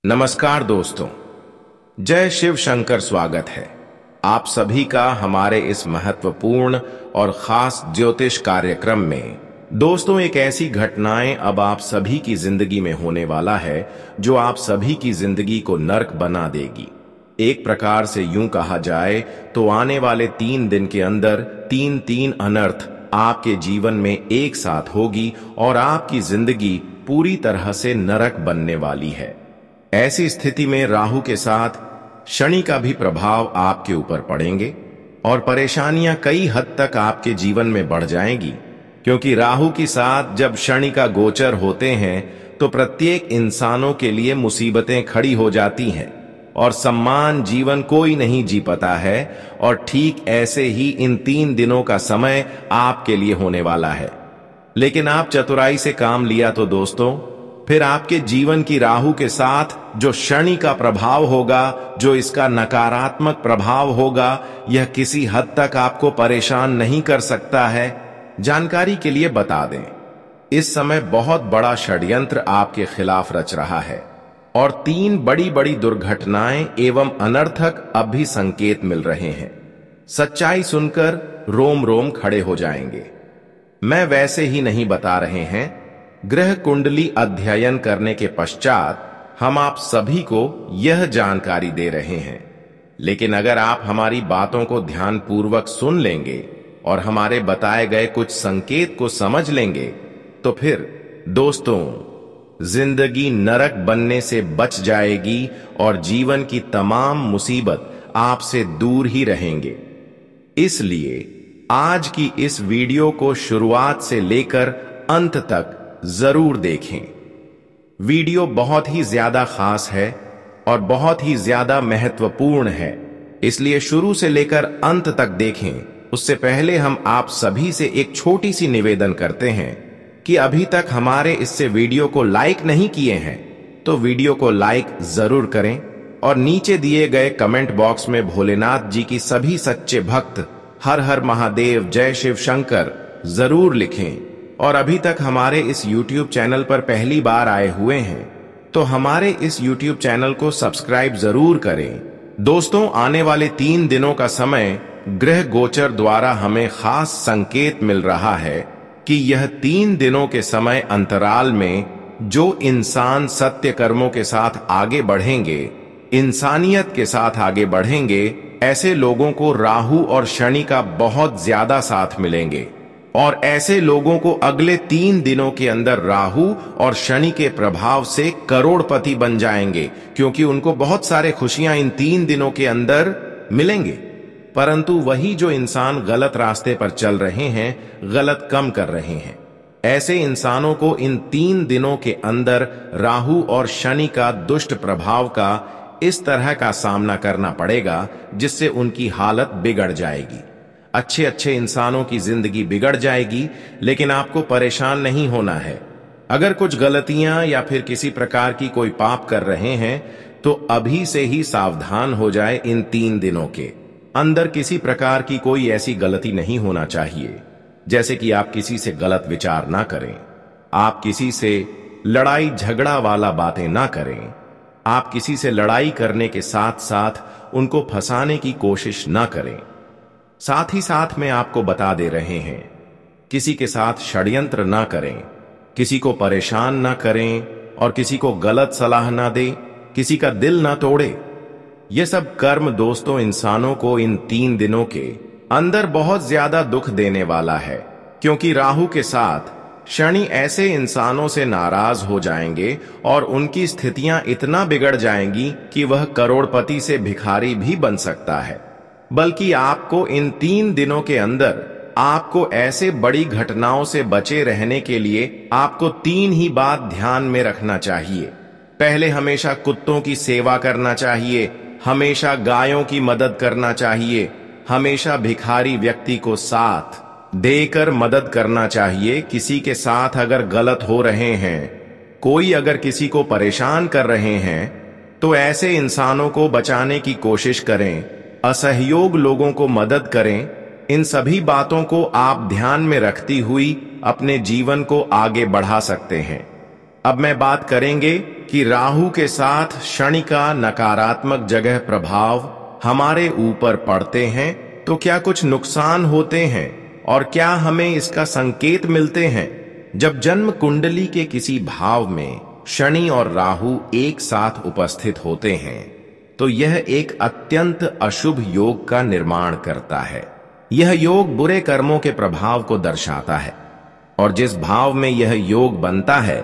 नमस्कार दोस्तों, जय शिव शंकर। स्वागत है आप सभी का हमारे इस महत्वपूर्ण और खास ज्योतिष कार्यक्रम में। दोस्तों, एक ऐसी घटनाएं अब आप सभी की जिंदगी में होने वाला है जो आप सभी की जिंदगी को नर्क बना देगी। एक प्रकार से यूं कहा जाए तो आने वाले 3 दिन के अंदर तीन अनर्थ आपके जीवन में एक साथ होगी और आपकी जिंदगी पूरी तरह से नरक बनने वाली है। ऐसी स्थिति में राहु के साथ शनि का भी प्रभाव आपके ऊपर पड़ेंगे और परेशानियां कई हद तक आपके जीवन में बढ़ जाएंगी, क्योंकि राहु के साथ जब शनि का गोचर होते हैं तो प्रत्येक इंसानों के लिए मुसीबतें खड़ी हो जाती हैं और सम्मान जीवन कोई नहीं जी पाता है। और ठीक ऐसे ही इन 3 दिनों का समय आपके लिए होने वाला है। लेकिन आप चतुराई से काम लिया तो दोस्तों, फिर आपके जीवन की राहु के साथ जो शनि का प्रभाव होगा, जो इसका नकारात्मक प्रभाव होगा, यह किसी हद तक आपको परेशान नहीं कर सकता है। जानकारी के लिए बता दें, इस समय बहुत बड़ा षड्यंत्र आपके खिलाफ रच रहा है और 3 बड़ी बड़ी दुर्घटनाएं एवं अनर्थक अब भी संकेत मिल रहे हैं। सच्चाई सुनकर रोम रोम खड़े हो जाएंगे। मैं वैसे ही नहीं बता रहे हैं, ग्रह कुंडली अध्ययन करने के पश्चात हम आप सभी को यह जानकारी दे रहे हैं। लेकिन अगर आप हमारी बातों को ध्यानपूर्वक सुन लेंगे और हमारे बताए गए कुछ संकेत को समझ लेंगे तो फिर दोस्तों, जिंदगी नरक बनने से बच जाएगी और जीवन की तमाम मुसीबत आपसे दूर ही रहेंगे। इसलिए आज की इस वीडियो को शुरुआत से लेकर अंत तक जरूर देखें। वीडियो बहुत ही ज्यादा खास है और बहुत ही ज्यादा महत्वपूर्ण है, इसलिए शुरू से लेकर अंत तक देखें। उससे पहले हम आप सभी से एक छोटी सी निवेदन करते हैं कि अभी तक हमारे इससे वीडियो को लाइक नहीं किए हैं तो वीडियो को लाइक जरूर करें और नीचे दिए गए कमेंट बॉक्स में भोलेनाथ जी की सभी सच्चे भक्त हर हर महादेव, जय शिव शंकर जरूर लिखें। और अभी तक हमारे इस YouTube चैनल पर पहली बार आए हुए हैं तो हमारे इस YouTube चैनल को सब्सक्राइब जरूर करें। दोस्तों, आने वाले 3 दिनों का समय ग्रह गोचर द्वारा हमें खास संकेत मिल रहा है कि यह 3 दिनों के समय अंतराल में जो इंसान सत्य कर्मों के साथ आगे बढ़ेंगे, इंसानियत के साथ आगे बढ़ेंगे, ऐसे लोगों को राहु और शनि का बहुत ज्यादा साथ मिलेंगे और ऐसे लोगों को अगले 3 दिनों के अंदर राहु और शनि के प्रभाव से करोड़पति बन जाएंगे, क्योंकि उनको बहुत सारे खुशियां इन 3 दिनों के अंदर मिलेंगे। परंतु वही जो इंसान गलत रास्ते पर चल रहे हैं, गलत कम कर रहे हैं, ऐसे इंसानों को इन 3 दिनों के अंदर राहु और शनि का दुष्ट प्रभाव का इस तरह का सामना करना पड़ेगा जिससे उनकी हालत बिगड़ जाएगी। अच्छे अच्छे इंसानों की जिंदगी बिगड़ जाएगी, लेकिन आपको परेशान नहीं होना है। अगर कुछ गलतियां या फिर किसी प्रकार की कोई पाप कर रहे हैं तो अभी से ही सावधान हो जाए। इन 3 दिनों के अंदर किसी प्रकार की कोई ऐसी गलती नहीं होना चाहिए, जैसे कि आप किसी से गलत विचार ना करें, आप किसी से लड़ाई झगड़ा वाला बातें ना करें, आप किसी से लड़ाई करने के साथ साथ उनको फंसाने की कोशिश ना करें। साथ ही साथ में आपको बता दे रहे हैं, किसी के साथ षड्यंत्र ना करें, किसी को परेशान ना करें और किसी को गलत सलाह ना दें, किसी का दिल ना तोड़े। ये सब कर्म दोस्तों इंसानों को इन 3 दिनों के अंदर बहुत ज्यादा दुख देने वाला है, क्योंकि राहु के साथ शनि ऐसे इंसानों से नाराज हो जाएंगे और उनकी स्थितियां इतना बिगड़ जाएंगी कि वह करोड़पति से भिखारी भी बन सकता है। बल्कि आपको इन 3 दिनों के अंदर आपको ऐसे बड़ी घटनाओं से बचे रहने के लिए आपको 3 ही बात ध्यान में रखना चाहिए। पहले, हमेशा कुत्तों की सेवा करना चाहिए, हमेशा गायों की मदद करना चाहिए, हमेशा भिखारी व्यक्ति को साथ देकर मदद करना चाहिए। किसी के साथ अगर गलत हो रहे हैं, कोई अगर किसी को परेशान कर रहे हैं तो ऐसे इंसानों को बचाने की कोशिश करें, असहयोग लोगों को मदद करें। इन सभी बातों को आप ध्यान में रखती हुई अपने जीवन को आगे बढ़ा सकते हैं। अब मैं बात करेंगे कि राहु के साथ शनि का नकारात्मक जगह प्रभाव हमारे ऊपर पड़ते हैं तो क्या कुछ नुकसान होते हैं और क्या हमें इसका संकेत मिलते हैं। जब जन्म कुंडली के किसी भाव में शनि और राहु एक साथ उपस्थित होते हैं तो यह एक अत्यंत अशुभ योग का निर्माण करता है। यह योग बुरे कर्मों के प्रभाव को दर्शाता है और जिस भाव में यह योग बनता है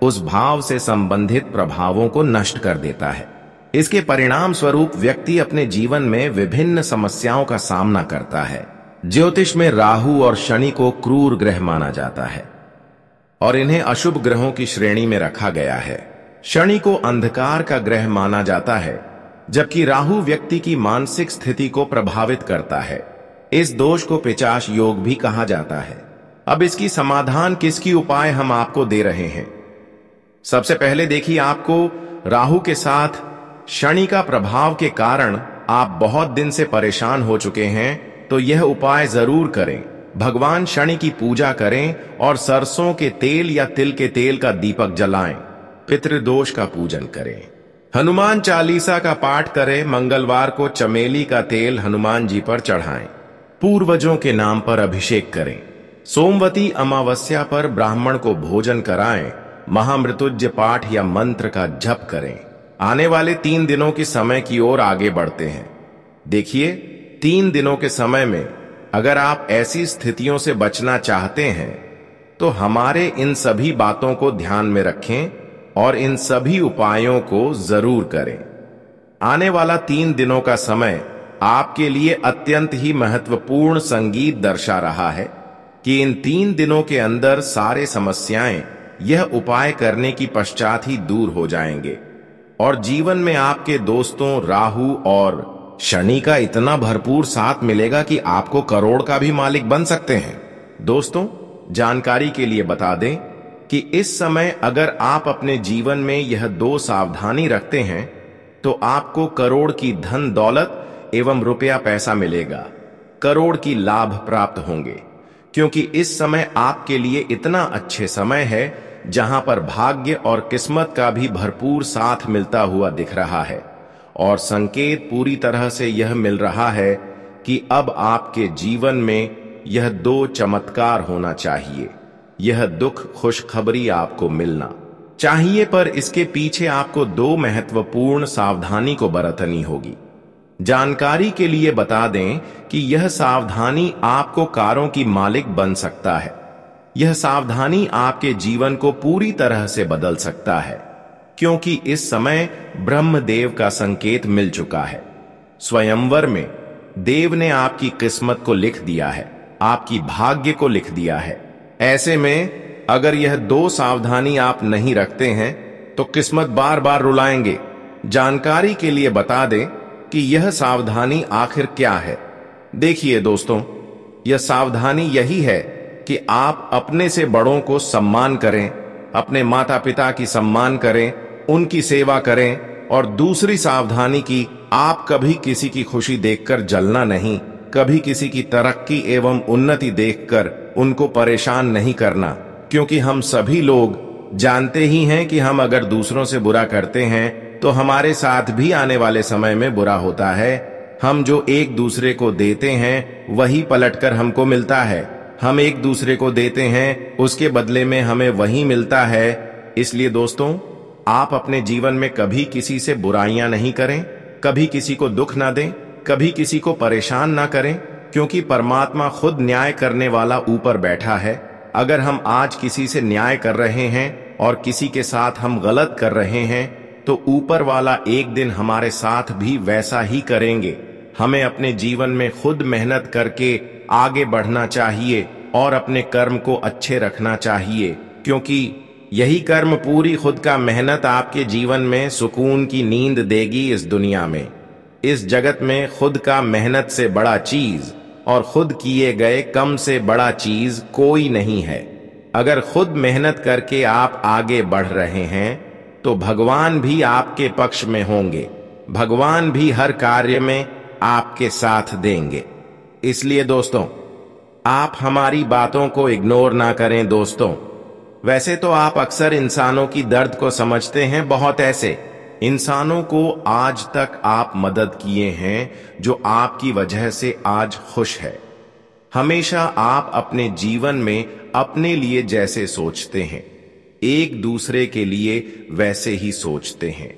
उस भाव से संबंधित प्रभावों को नष्ट कर देता है। इसके परिणाम स्वरूप व्यक्ति अपने जीवन में विभिन्न समस्याओं का सामना करता है। ज्योतिष में राहु और शनि को क्रूर ग्रह माना जाता है और इन्हें अशुभ ग्रहों की श्रेणी में रखा गया है। शनि को अंधकार का ग्रह माना जाता है जबकि राहु व्यक्ति की मानसिक स्थिति को प्रभावित करता है। इस दोष को पिशाच योग भी कहा जाता है। अब इसकी समाधान किसकी उपाय हम आपको दे रहे हैं। सबसे पहले देखिए, आपको राहु के साथ शनि का प्रभाव के कारण आप बहुत दिन से परेशान हो चुके हैं तो यह उपाय जरूर करें। भगवान शनि की पूजा करें और सरसों के तेल या तिल के तेल का दीपक जलाएं। पितृदोष का पूजन करें। हनुमान चालीसा का पाठ करें। मंगलवार को चमेली का तेल हनुमान जी पर चढ़ाएं। पूर्वजों के नाम पर अभिषेक करें। सोमवती अमावस्या पर ब्राह्मण को भोजन कराएं। महामृत्युंजय पाठ या मंत्र का जप करें। आने वाले 3 दिनों के समय की ओर आगे बढ़ते हैं। देखिए, 3 दिनों के समय में अगर आप ऐसी स्थितियों से बचना चाहते हैं तो हमारे इन सभी बातों को ध्यान में रखें और इन सभी उपायों को जरूर करें। आने वाला 3 दिनों का समय आपके लिए अत्यंत ही महत्वपूर्ण संगीत दर्शा रहा है कि इन 3 दिनों के अंदर सारे समस्याएं यह उपाय करने की पश्चात ही दूर हो जाएंगे और जीवन में आपके दोस्तों राहु और शनि का इतना भरपूर साथ मिलेगा कि आपको करोड़ का भी मालिक बन सकते हैं। दोस्तों, जानकारी के लिए बता दें कि इस समय अगर आप अपने जीवन में यह 2 सावधानी रखते हैं तो आपको करोड़ की धन दौलत एवं रुपया पैसा मिलेगा। करोड़ की लाभ प्राप्त होंगे क्योंकि इस समय आपके लिए इतना अच्छे समय है जहां पर भाग्य और किस्मत का भी भरपूर साथ मिलता हुआ दिख रहा है और संकेत पूरी तरह से यह मिल रहा है कि अब आपके जीवन में यह 2 चमत्कार होना चाहिए। यह दुख खुशखबरी आपको मिलना चाहिए, पर इसके पीछे आपको 2 महत्वपूर्ण सावधानी को बरतनी होगी। जानकारी के लिए बता दें कि यह सावधानी आपको कारों की मालिक बन सकता है। यह सावधानी आपके जीवन को पूरी तरह से बदल सकता है क्योंकि इस समय ब्रह्मदेव का संकेत मिल चुका है। स्वयंवर में देव ने आपकी किस्मत को लिख दिया है, आपकी भाग्य को लिख दिया है। ऐसे में अगर यह 2 सावधानी आप नहीं रखते हैं तो किस्मत बार बार रुलाएंगे। जानकारी के लिए बता दें कि यह सावधानी आखिर क्या है। देखिए दोस्तों, यह सावधानी यही है कि आप अपने से बड़ों को सम्मान करें, अपने माता पिता की सम्मान करें, उनकी सेवा करें और दूसरी सावधानी की आप कभी किसी की खुशी देखकर जलना नहीं, कभी किसी की तरक्की एवं उन्नति देखकर उनको परेशान नहीं करना, क्योंकि हम सभी लोग जानते ही हैं कि हम अगर दूसरों से बुरा करते हैं तो हमारे साथ भी आने वाले समय में बुरा होता है। हम जो एक दूसरे को देते हैं वही पलटकर हमको मिलता है। हम एक दूसरे को देते हैं, उसके बदले में हमें वही मिलता है। इसलिए दोस्तों, आप अपने जीवन में कभी किसी से बुराइयां नहीं करें, कभी किसी को दुख ना दें, कभी किसी को परेशान ना करें, क्योंकि परमात्मा खुद न्याय करने वाला ऊपर बैठा है। अगर हम आज किसी से न्याय कर रहे हैं और किसी के साथ हम गलत कर रहे हैं तो ऊपर वाला एक दिन हमारे साथ भी वैसा ही करेंगे। हमें अपने जीवन में खुद मेहनत करके आगे बढ़ना चाहिए और अपने कर्म को अच्छे रखना चाहिए, क्योंकि यही कर्म पूरी खुद का मेहनत आपके जीवन में सुकून की नींद देगी। इस दुनिया में, इस जगत में खुद का मेहनत से बड़ा चीज और खुद किए गए कम से बड़ा चीज कोई नहीं है। अगर खुद मेहनत करके आप आगे बढ़ रहे हैं तो भगवान भी आपके पक्ष में होंगे, भगवान भी हर कार्य में आपके साथ देंगे। इसलिए दोस्तों, आप हमारी बातों को इग्नोर ना करें। दोस्तों, वैसे तो आप अक्सर इंसानों की दर्द को समझते हैं। बहुत ऐसे इंसानों को आज तक आप मदद किए हैं जो आपकी वजह से आज खुश है। हमेशा आप अपने जीवन में अपने लिए जैसे सोचते हैं, एक दूसरे के लिए वैसे ही सोचते हैं।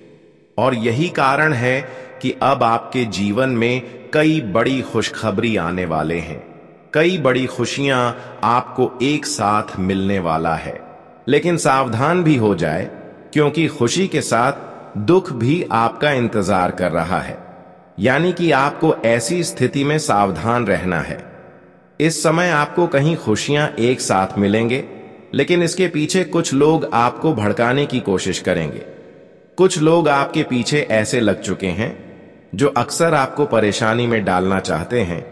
और यही कारण है कि अब आपके जीवन में कई बड़ी खुशखबरी आने वाले हैं। कई बड़ी खुशियां आपको एक साथ मिलने वाला है। लेकिन सावधान भी हो जाए, क्योंकि खुशी के साथ दुख भी आपका इंतजार कर रहा है। यानी कि आपको ऐसी स्थिति में सावधान रहना है। इस समय आपको कहीं खुशियां एक साथ मिलेंगे, लेकिन इसके पीछे कुछ लोग आपको भड़काने की कोशिश करेंगे। कुछ लोग आपके पीछे ऐसे लग चुके हैं जो अक्सर आपको परेशानी में डालना चाहते हैं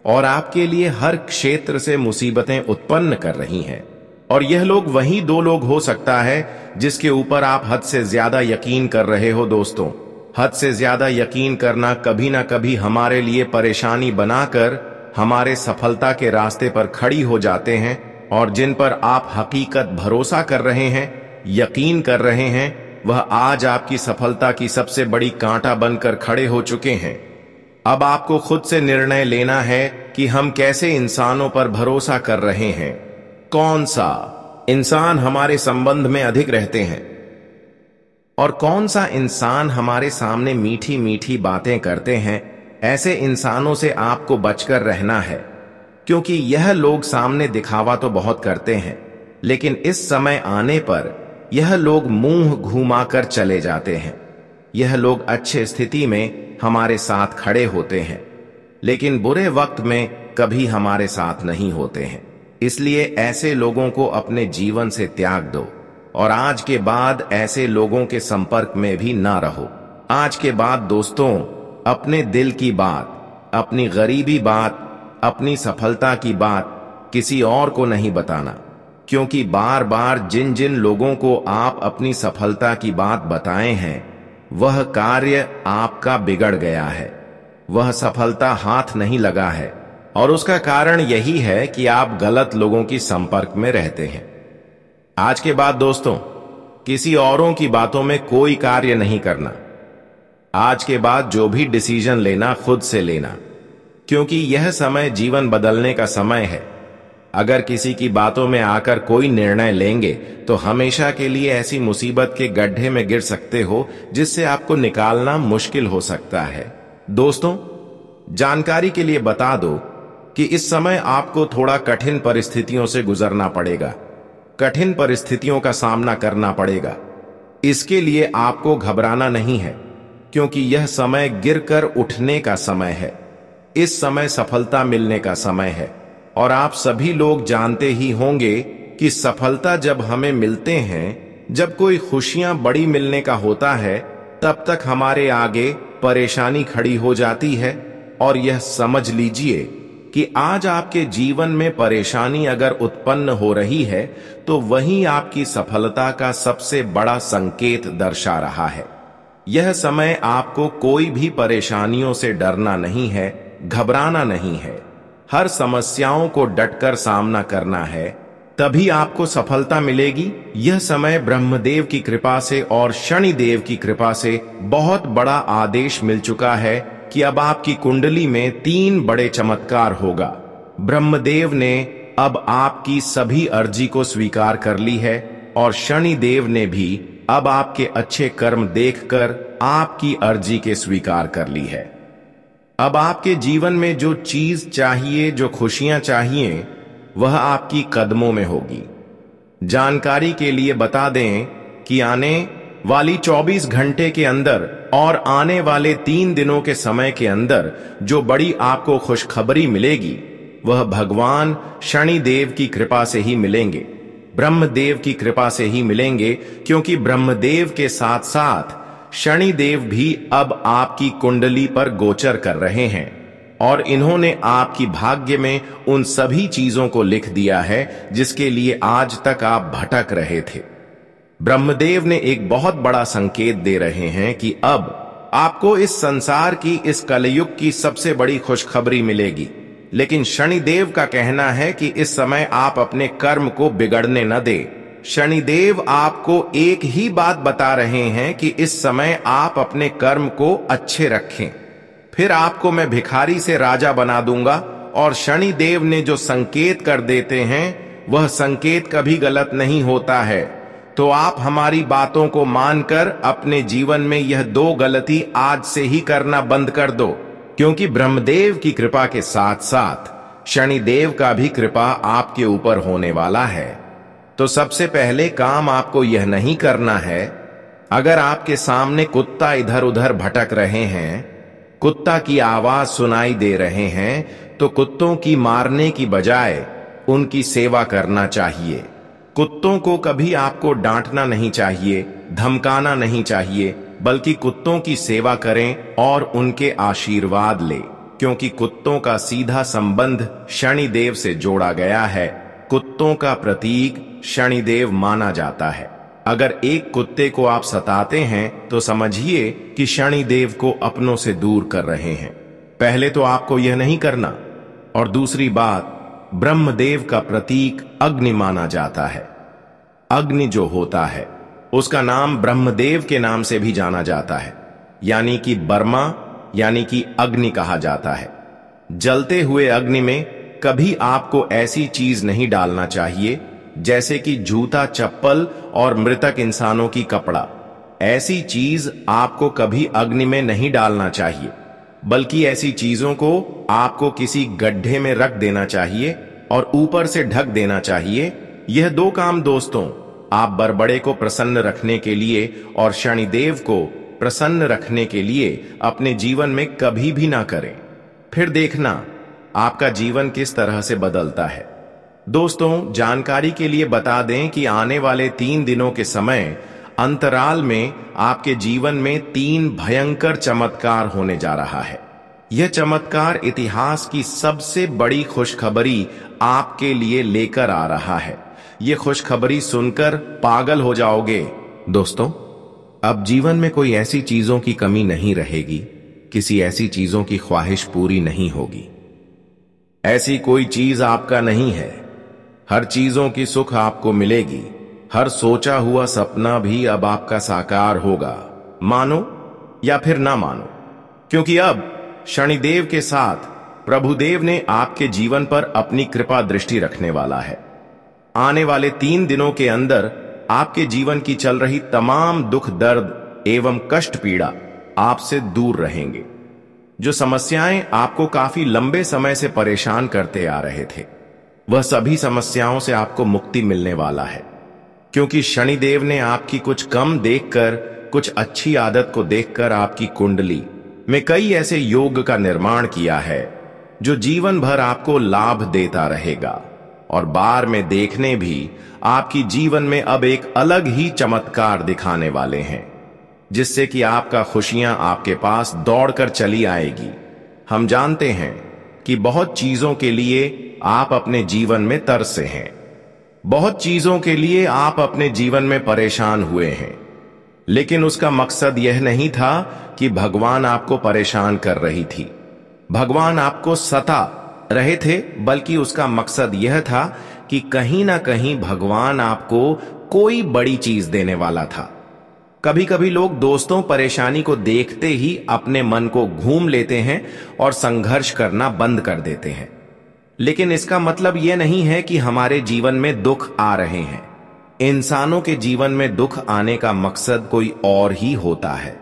और आपके लिए हर क्षेत्र से मुसीबतें उत्पन्न कर रही हैं। और यह लोग वही दो लोग हो सकता है जिसके ऊपर आप हद से ज्यादा यकीन कर रहे हो। दोस्तों, हद से ज्यादा यकीन करना कभी ना कभी हमारे लिए परेशानी बनाकर हमारे सफलता के रास्ते पर खड़ी हो जाते हैं। और जिन पर आप हकीकत भरोसा कर रहे हैं, यकीन कर रहे हैं, वह आज आपकी सफलता की सबसे बड़ी कांटा बनकर खड़े हो चुके हैं। अब आपको खुद से निर्णय लेना है कि हम कैसे इंसानों पर भरोसा कर रहे हैं। कौन सा इंसान हमारे संबंध में अधिक रहते हैं और कौन सा इंसान हमारे सामने मीठी मीठी बातें करते हैं। ऐसे इंसानों से आपको बचकर रहना है, क्योंकि यह लोग सामने दिखावा तो बहुत करते हैं, लेकिन इस समय आने पर यह लोग मुंह घुमाकर चले जाते हैं। यह लोग अच्छे स्थिति में हमारे साथ खड़े होते हैं, लेकिन बुरे वक्त में कभी हमारे साथ नहीं होते हैं। इसलिए ऐसे लोगों को अपने जीवन से त्याग दो और आज के बाद ऐसे लोगों के संपर्क में भी ना रहो। आज के बाद दोस्तों, अपने दिल की बात, अपनी गरीबी बात, अपनी सफलता की बात किसी और को नहीं बताना, क्योंकि बार बार जिन जिन लोगों को आप अपनी सफलता की बात बताए हैं, वह कार्य आपका बिगड़ गया है। वह सफलता हाथ नहीं लगा है और उसका कारण यही है कि आप गलत लोगों की संपर्क में रहते हैं। आज के बाद दोस्तों, किसी औरों की बातों में कोई कार्य नहीं करना। आज के बाद जो भी डिसीजन लेना, खुद से लेना, क्योंकि यह समय जीवन बदलने का समय है। अगर किसी की बातों में आकर कोई निर्णय लेंगे तो हमेशा के लिए ऐसी मुसीबत के गड्ढे में गिर सकते हो जिससे आपको निकालना मुश्किल हो सकता है। दोस्तों, जानकारी के लिए बता दो कि इस समय आपको थोड़ा कठिन परिस्थितियों से गुजरना पड़ेगा, कठिन परिस्थितियों का सामना करना पड़ेगा। इसके लिए आपको घबराना नहीं है, क्योंकि यह समय गिरकर उठने का समय है। इस समय सफलता मिलने का समय है और आप सभी लोग जानते ही होंगे कि सफलता जब हमें मिलते हैं, जब कोई खुशियां बड़ी मिलने का होता है, तब तक हमारे आगे परेशानी खड़ी हो जाती है। और यह समझ लीजिए कि आज आपके जीवन में परेशानी अगर उत्पन्न हो रही है तो वही आपकी सफलता का सबसे बड़ा संकेत दर्शा रहा है। यह समय आपको कोई भी परेशानियों से डरना नहीं है, घबराना नहीं है। हर समस्याओं को डटकर सामना करना है, तभी आपको सफलता मिलेगी। यह समय ब्रह्मदेव की कृपा से और शनिदेव की कृपा से बहुत बड़ा आदेश मिल चुका है कि अब आपकी कुंडली में 3 बड़े चमत्कार होगा। ब्रह्मदेव ने अब आपकी सभी अर्जी को स्वीकार कर ली है और शनिदेव ने भी अब आपके अच्छे कर्म देखकर आपकी अर्जी के स्वीकार कर ली है। अब आपके जीवन में जो चीज चाहिए, जो खुशियां चाहिए, वह आपकी कदमों में होगी। जानकारी के लिए बता दें कि आने वाली 24 घंटे के अंदर और आने वाले 3 दिनों के समय के अंदर जो बड़ी आपको खुशखबरी मिलेगी, वह भगवान शनिदेव की कृपा से ही मिलेंगे, ब्रह्मदेव की कृपा से ही मिलेंगे। क्योंकि ब्रह्मदेव के साथ साथ शनिदेव भी अब आपकी कुंडली पर गोचर कर रहे हैं और इन्होंने आपकी भाग्य में उन सभी चीजों को लिख दिया है जिसके लिए आज तक आप भटक रहे थे। ब्रह्मदेव ने एक बहुत बड़ा संकेत दे रहे हैं कि अब आपको इस संसार की, इस कलयुग की सबसे बड़ी खुशखबरी मिलेगी। लेकिन शनिदेव का कहना है कि इस समय आप अपने कर्म को बिगड़ने न दे, शनिदेव आपको एक ही बात बता रहे हैं कि इस समय आप अपने कर्म को अच्छे रखें, फिर आपको मैं भिखारी से राजा बना दूंगा। और शनिदेव ने जो संकेत कर देते हैं वह संकेत कभी गलत नहीं होता है। तो आप हमारी बातों को मानकर अपने जीवन में यह 2 गलती आज से ही करना बंद कर दो, क्योंकि ब्रह्मदेव की कृपा के साथ साथ शनिदेव का भी कृपा आपके ऊपर होने वाला है। तो सबसे पहले काम आपको यह नहीं करना है, अगर आपके सामने कुत्ता इधर उधर भटक रहे हैं, कुत्ता की आवाज सुनाई दे रहे हैं, तो कुत्तों की मारने की बजाय उनकी सेवा करना चाहिए। कुत्तों को कभी आपको डांटना नहीं चाहिए, धमकाना नहीं चाहिए, बल्कि कुत्तों की सेवा करें और उनके आशीर्वाद ले, क्योंकि कुत्तों का सीधा संबंध शनिदेव से जोड़ा गया है। कुत्तों का प्रतीक शनिदेव माना जाता है। अगर एक कुत्ते को आप सताते हैं तो समझिए कि शनिदेव को अपनों से दूर कर रहे हैं। पहले तो आपको यह नहीं करना। और दूसरी बात, ब्रह्मदेव का प्रतीक अग्नि माना जाता है। अग्नि जो होता है उसका नाम ब्रह्मदेव के नाम से भी जाना जाता है, यानी कि बर्मा, यानी कि अग्नि कहा जाता है। जलते हुए अग्नि में कभी आपको ऐसी चीज नहीं डालना चाहिए जैसे कि जूता, चप्पल और मृतक इंसानों की कपड़ा। ऐसी चीज आपको कभी अग्नि में नहीं डालना चाहिए, बल्कि ऐसी चीजों को आपको किसी गड्ढे में रख देना चाहिए और ऊपर से ढक देना चाहिए। यह 2 काम दोस्तों आप बड़बड़े को प्रसन्न रखने के लिए और शनिदेव को प्रसन्न रखने के लिए अपने जीवन में कभी भी ना करें। फिर देखना आपका जीवन किस तरह से बदलता है। दोस्तों, जानकारी के लिए बता दें कि आने वाले 3 दिनों के समय अंतराल में आपके जीवन में 3 भयंकर चमत्कार होने जा रहा है। यह चमत्कार इतिहास की सबसे बड़ी खुशखबरी आपके लिए लेकर आ रहा है। यह खुशखबरी सुनकर पागल हो जाओगे। दोस्तों, अब जीवन में कोई ऐसी चीजों की कमी नहीं रहेगी, किसी ऐसी चीजों की ख्वाहिश पूरी नहीं होगी। ऐसी कोई चीज आपका नहीं है। हर चीजों की सुख आपको मिलेगी। हर सोचा हुआ सपना भी अब आपका साकार होगा, मानो या फिर ना मानो, क्योंकि अब शनिदेव के साथ प्रभुदेव ने आपके जीवन पर अपनी कृपा दृष्टि रखने वाला है। आने वाले 3 दिनों के अंदर आपके जीवन की चल रही तमाम दुख, दर्द एवं कष्ट, पीड़ा आपसे दूर रहेंगे। जो समस्याएं आपको काफी लंबे समय से परेशान करते आ रहे थे, वह सभी समस्याओं से आपको मुक्ति मिलने वाला है, क्योंकि शनिदेव ने आपकी कुछ कम देखकर, कुछ अच्छी आदत को देखकर आपकी कुंडली में कई ऐसे योग का निर्माण किया है जो जीवन भर आपको लाभ देता रहेगा और बार में देखने भी आपकी जीवन में अब एक अलग ही चमत्कार दिखाने वाले हैं, जिससे कि आपका खुशियां आपके पास दौड़कर चली आएगी। हम जानते हैं कि बहुत चीजों के लिए आप अपने जीवन में तरसे हैं, बहुत चीजों के लिए आप अपने जीवन में परेशान हुए हैं, लेकिन उसका मकसद यह नहीं था कि भगवान आपको परेशान कर रही थी, भगवान आपको सता रहे थे, बल्कि उसका मकसद यह था कि कहीं ना कहीं भगवान आपको कोई बड़ी चीज देने वाला था। कभी कभी लोग दोस्तों परेशानी को देखते ही अपने मन को घूम लेते हैं और संघर्ष करना बंद कर देते हैं, लेकिन इसका मतलब यह नहीं है कि हमारे जीवन में दुख आ रहे हैं। इंसानों के जीवन में दुख आने का मकसद कोई और ही होता है।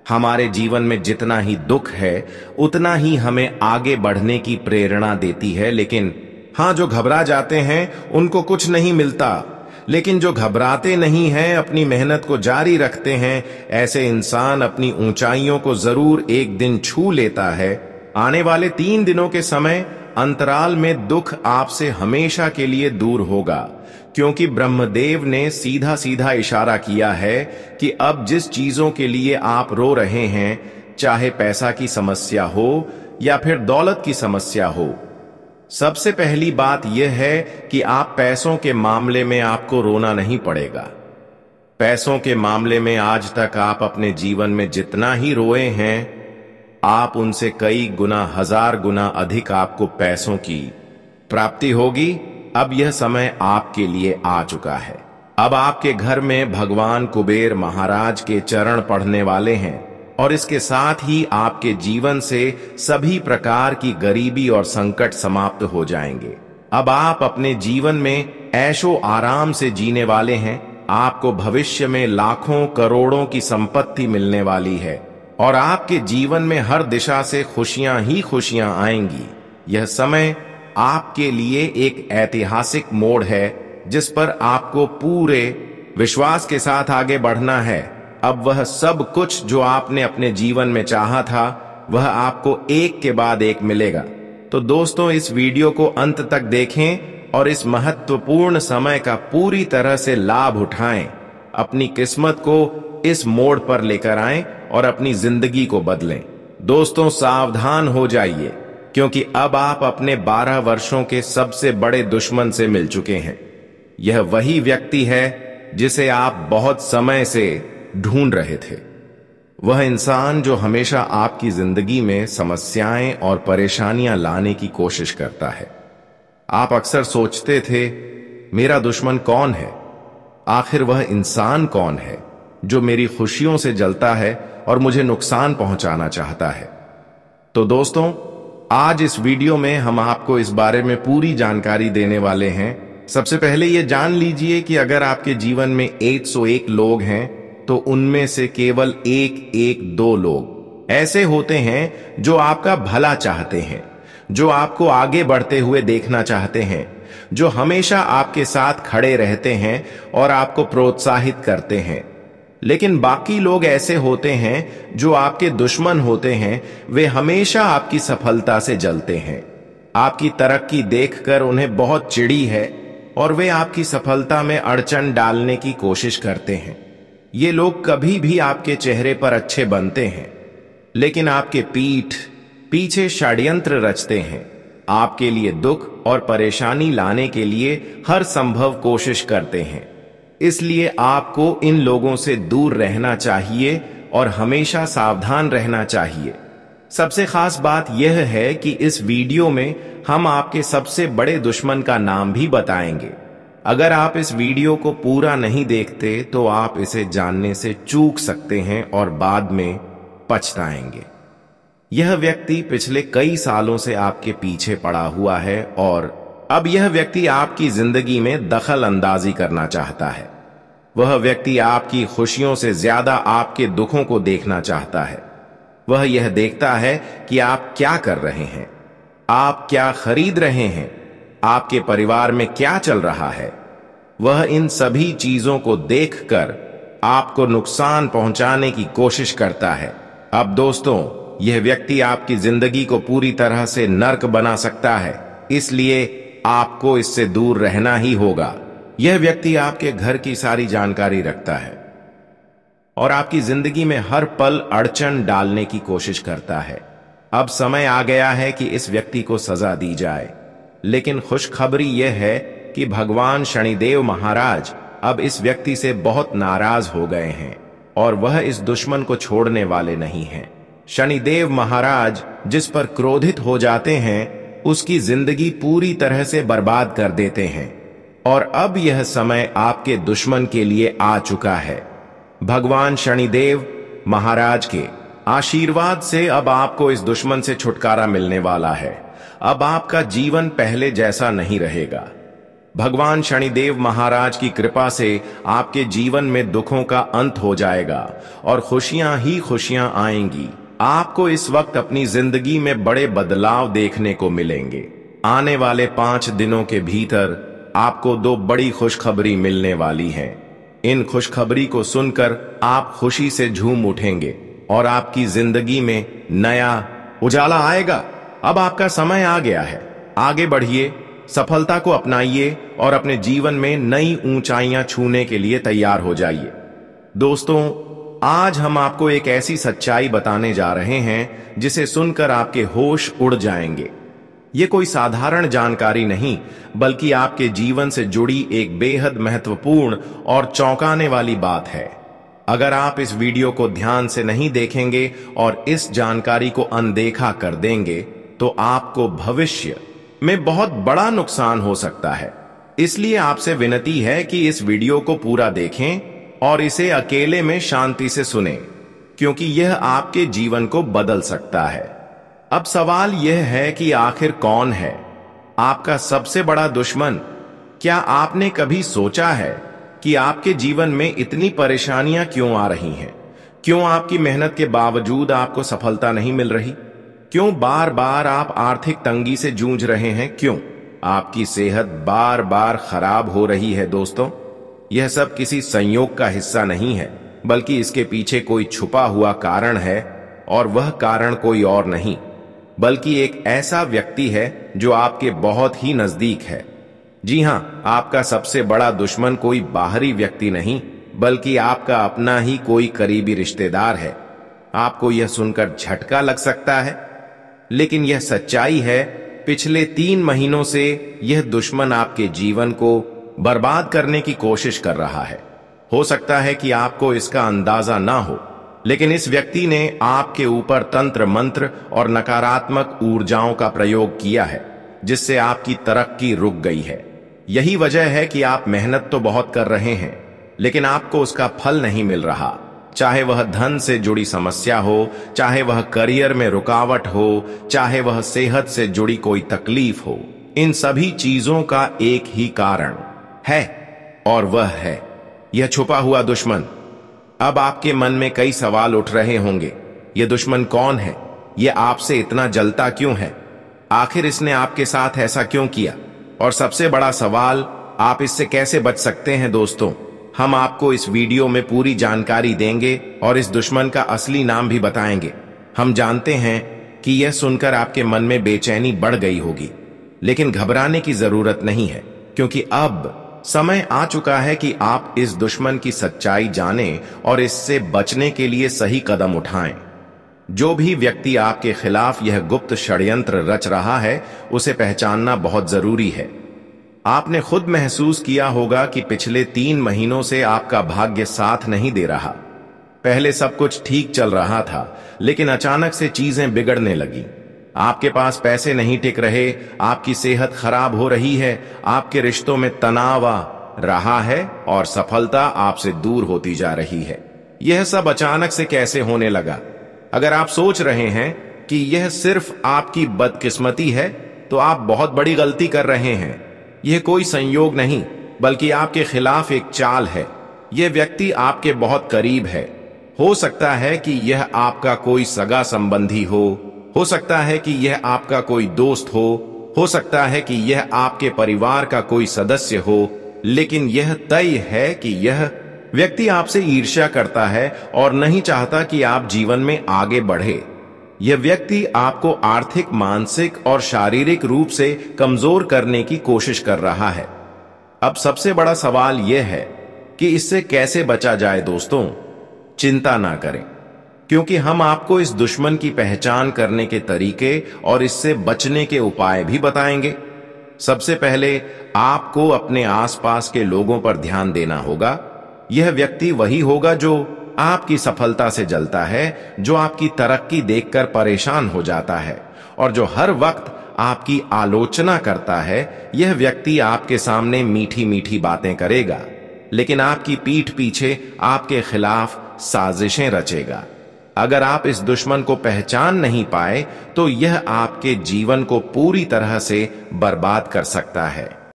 हमारे जीवन में जितना ही दुख है उतना ही हमें आगे बढ़ने की प्रेरणा देती है। लेकिन हाँ, जो घबरा जाते हैं उनको कुछ नहीं मिलता, लेकिन जो घबराते नहीं हैं, अपनी मेहनत को जारी रखते हैं, ऐसे इंसान अपनी ऊंचाइयों को जरूर एक दिन छू लेता है। आने वाले 3 दिनों के समय अंतराल में दुख आपसे हमेशा के लिए दूर होगा, क्योंकि ब्रह्मदेव ने सीधा सीधा इशारा किया है कि अब जिस चीजों के लिए आप रो रहे हैं, चाहे पैसा की समस्या हो या फिर दौलत की समस्या हो, सबसे पहली बात यह है कि आप पैसों के मामले में आपको रोना नहीं पड़ेगा। पैसों के मामले में आज तक आप अपने जीवन में जितना ही रोए हैं, आप उनसे कई गुना, 1000 गुना अधिक आपको पैसों की प्राप्ति होगी। अब यह समय आपके लिए आ चुका है। अब आपके घर में भगवान कुबेर महाराज के चरण पढ़ने वाले हैं और इसके साथ ही आपके जीवन से सभी प्रकार की गरीबी और संकट समाप्त हो जाएंगे। अब आप अपने जीवन में ऐशो आराम से जीने वाले हैं। आपको भविष्य में लाखों करोड़ों की संपत्ति मिलने वाली है और आपके जीवन में हर दिशा से खुशियां ही खुशियां आएंगी। यह समय आपके लिए एक ऐतिहासिक मोड़ है जिस पर आपको पूरे विश्वास के साथ आगे बढ़ना है। अब वह सब कुछ जो आपने अपने जीवन में चाहा था वह आपको एक के बाद एक मिलेगा। तो दोस्तों, इस वीडियो को अंत तक देखें और इस महत्वपूर्ण समय का पूरी तरह से लाभ उठाएं। अपनी किस्मत को इस मोड़ पर लेकर आएं और अपनी जिंदगी को बदलें। दोस्तों, सावधान हो जाइए क्योंकि अब आप अपने 12 वर्षों के सबसे बड़े दुश्मन से मिल चुके हैं। यह वही व्यक्ति है जिसे आप बहुत समय से ढूंढ रहे थे। वह इंसान जो हमेशा आपकी जिंदगी में समस्याएं और परेशानियां लाने की कोशिश करता है। आप अक्सर सोचते थे, मेरा दुश्मन कौन है? आखिर वह इंसान कौन है जो मेरी खुशियों से जलता है और मुझे नुकसान पहुंचाना चाहता है? तो दोस्तों, आज इस वीडियो में हम आपको इस बारे में पूरी जानकारी देने वाले हैं। सबसे पहले यह जान लीजिए कि अगर आपके जीवन में 101 लोग हैं तो उनमें से केवल एक दो लोग ऐसे होते हैं जो आपका भला चाहते हैं, जो आपको आगे बढ़ते हुए देखना चाहते हैं, जो हमेशा आपके साथ खड़े रहते हैं और आपको प्रोत्साहित करते हैं। लेकिन बाकी लोग ऐसे होते हैं जो आपके दुश्मन होते हैं। वे हमेशा आपकी सफलता से जलते हैं। आपकी तरक्की देखकर उन्हें बहुत चिढ़ी है और वे आपकी सफलता में अड़चन डालने की कोशिश करते हैं। ये लोग कभी भी आपके चेहरे पर अच्छे बनते हैं, लेकिन आपके पीछे षड्यंत्र रचते हैं। आपके लिए दुख और परेशानी लाने के लिए हर संभव कोशिश करते हैं। इसलिए आपको इन लोगों से दूर रहना चाहिए और हमेशा सावधान रहना चाहिए। सबसे खास बात यह है कि इस वीडियो में हम आपके सबसे बड़े दुश्मन का नाम भी बताएंगे। अगर आप इस वीडियो को पूरा नहीं देखते तो आप इसे जानने से चूक सकते हैं और बाद में पछताएंगे। यह व्यक्ति पिछले कई सालों से आपके पीछे पड़ा हुआ है और अब यह व्यक्ति आपकी जिंदगी में दखल अंदाजी करना चाहता है। वह व्यक्ति आपकी खुशियों से ज्यादा आपके दुखों को देखना चाहता है। वह यह देखता है कि आप क्या कर रहे हैं, आप क्या खरीद रहे हैं, आपके परिवार में क्या चल रहा है। वह इन सभी चीजों को देखकर आपको नुकसान पहुंचाने की कोशिश करता है। अब दोस्तों, यह व्यक्ति आपकी जिंदगी को पूरी तरह से नर्क बना सकता है, इसलिए आपको इससे दूर रहना ही होगा। यह व्यक्ति आपके घर की सारी जानकारी रखता है और आपकी जिंदगी में हर पल अड़चन डालने की कोशिश करता है। अब समय आ गया है कि इस व्यक्ति को सजा दी जाए। लेकिन खुशखबरी यह है कि भगवान शनिदेव महाराज अब इस व्यक्ति से बहुत नाराज हो गए हैं और वह इस दुश्मन को छोड़ने वाले नहीं हैं। शनिदेव महाराज जिस पर क्रोधित हो जाते हैं उसकी जिंदगी पूरी तरह से बर्बाद कर देते हैं और अब यह समय आपके दुश्मन के लिए आ चुका है। भगवान शनिदेव महाराज के आशीर्वाद से अब आपको इस दुश्मन से छुटकारा मिलने वाला है। अब आपका जीवन पहले जैसा नहीं रहेगा। भगवान शनिदेव महाराज की कृपा से आपके जीवन में दुखों का अंत हो जाएगा और खुशियां ही खुशियां आएंगी। आपको इस वक्त अपनी जिंदगी में बड़े बदलाव देखने को मिलेंगे। आने वाले 5 दिनों के भीतर आपको 2 बड़ी खुशखबरी मिलने वाली हैं। इन खुशखबरी को सुनकर आप खुशी से झूम उठेंगे और आपकी जिंदगी में नया उजाला आएगा। अब आपका समय आ गया है। आगे बढ़िए, सफलता को अपनाइए और अपने जीवन में नई ऊंचाइयां छूने के लिए तैयार हो जाइए। दोस्तों, आज हम आपको एक ऐसी सच्चाई बताने जा रहे हैं जिसे सुनकर आपके होश उड़ जाएंगे। ये कोई साधारण जानकारी नहीं, बल्कि आपके जीवन से जुड़ी एक बेहद महत्वपूर्ण और चौंकाने वाली बात है। अगर आप इस वीडियो को ध्यान से नहीं देखेंगे और इस जानकारी को अनदेखा कर देंगे तो आपको भविष्य में बहुत बड़ा नुकसान हो सकता है। इसलिए आपसे विनती है कि इस वीडियो को पूरा देखें और इसे अकेले में शांति से सुनें, क्योंकि यह आपके जीवन को बदल सकता है। अब सवाल यह है कि आखिर कौन है आपका सबसे बड़ा दुश्मन? क्या आपने कभी सोचा है कि आपके जीवन में इतनी परेशानियां क्यों आ रही हैं? क्यों आपकी मेहनत के बावजूद आपको सफलता नहीं मिल रही? क्यों बार बार आप आर्थिक तंगी से जूझ रहे हैं? क्यों आपकी सेहत बार बार खराब हो रही है? दोस्तों, यह सब किसी संयोग का हिस्सा नहीं है, बल्कि इसके पीछे कोई छुपा हुआ कारण है, और वह कारण कोई और नहीं बल्कि एक ऐसा व्यक्ति है जो आपके बहुत ही नजदीक है। जी हां, आपका सबसे बड़ा दुश्मन कोई बाहरी व्यक्ति नहीं, बल्कि आपका अपना ही कोई करीबी रिश्तेदार है। आपको यह सुनकर झटका लग सकता है, लेकिन यह सच्चाई है। पिछले 3 महीनों से यह दुश्मन आपके जीवन को बर्बाद करने की कोशिश कर रहा है। हो सकता है कि आपको इसका अंदाजा ना हो, लेकिन इस व्यक्ति ने आपके ऊपर तंत्र मंत्र और नकारात्मक ऊर्जाओं का प्रयोग किया है, जिससे आपकी तरक्की रुक गई है। यही वजह है कि आप मेहनत तो बहुत कर रहे हैं, लेकिन आपको उसका फल नहीं मिल रहा। चाहे वह धन से जुड़ी समस्या हो, चाहे वह करियर में रुकावट हो, चाहे वह सेहत से जुड़ी कोई तकलीफ हो, इन सभी चीजों का एक ही कारण है, और वह है यह छुपा हुआ दुश्मन। अब आपके मन में कई सवाल उठ रहे होंगे, यह दुश्मन कौन है? यह आपसे इतना जलता क्यों है? आखिर इसने आपके साथ ऐसा क्यों किया? और सबसे बड़ा सवाल, आप इससे कैसे बच सकते हैं? दोस्तों, हम आपको इस वीडियो में पूरी जानकारी देंगे और इस दुश्मन का असली नाम भी बताएंगे। हम जानते हैं कि यह सुनकर आपके मन में बेचैनी बढ़ गई होगी, लेकिन घबराने की जरूरत नहीं है, क्योंकि अब समय आ चुका है कि आप इस दुश्मन की सच्चाई जानें और इससे बचने के लिए सही कदम उठाएं। जो भी व्यक्ति आपके खिलाफ यह गुप्त षड्यंत्र रच रहा है, उसे पहचानना बहुत जरूरी है। आपने खुद महसूस किया होगा कि पिछले 3 महीनों से आपका भाग्य साथ नहीं दे रहा। पहले सब कुछ ठीक चल रहा था, लेकिन अचानक से चीजें बिगड़ने लगी। आपके पास पैसे नहीं टिक रहे, आपकी सेहत खराब हो रही है, आपके रिश्तों में तनाव आ रहा है और सफलता आपसे दूर होती जा रही है। यह सब अचानक से कैसे होने लगा? अगर आप सोच रहे हैं कि यह सिर्फ आपकी बदकिस्मती है, तो आप बहुत बड़ी गलती कर रहे हैं। यह कोई संयोग नहीं, बल्कि आपके खिलाफ एक चाल है। यह व्यक्ति आपके बहुत करीब है। हो सकता है कि यह आपका कोई सगा संबंधी हो सकता है कि यह आपका कोई दोस्त हो सकता है कि यह आपके परिवार का कोई सदस्य हो, लेकिन यह तय है कि यह व्यक्ति आपसे ईर्ष्या करता है और नहीं चाहता कि आप जीवन में आगे बढ़े। यह व्यक्ति आपको आर्थिक, मानसिक और शारीरिक रूप से कमजोर करने की कोशिश कर रहा है। अब सबसे बड़ा सवाल यह है कि इससे कैसे बचा जाए? दोस्तों, चिंता ना करें, क्योंकि हम आपको इस दुश्मन की पहचान करने के तरीके और इससे बचने के उपाय भी बताएंगे। सबसे पहले आपको अपने आसपास के लोगों पर ध्यान देना होगा। यह व्यक्ति वही होगा जो आपकी सफलता से जलता है, जो आपकी तरक्की देखकर परेशान हो जाता है और जो हर वक्त आपकी आलोचना करता है। यह व्यक्ति आपके सामने मीठी मीठी बातें करेगा, लेकिन आपकी पीठ पीछे आपके खिलाफ साजिशें रचेगा। अगर आप इस दुश्मन को पहचान नहीं पाए, तो यह आपके जीवन को पूरी तरह से बर्बाद कर सकता है।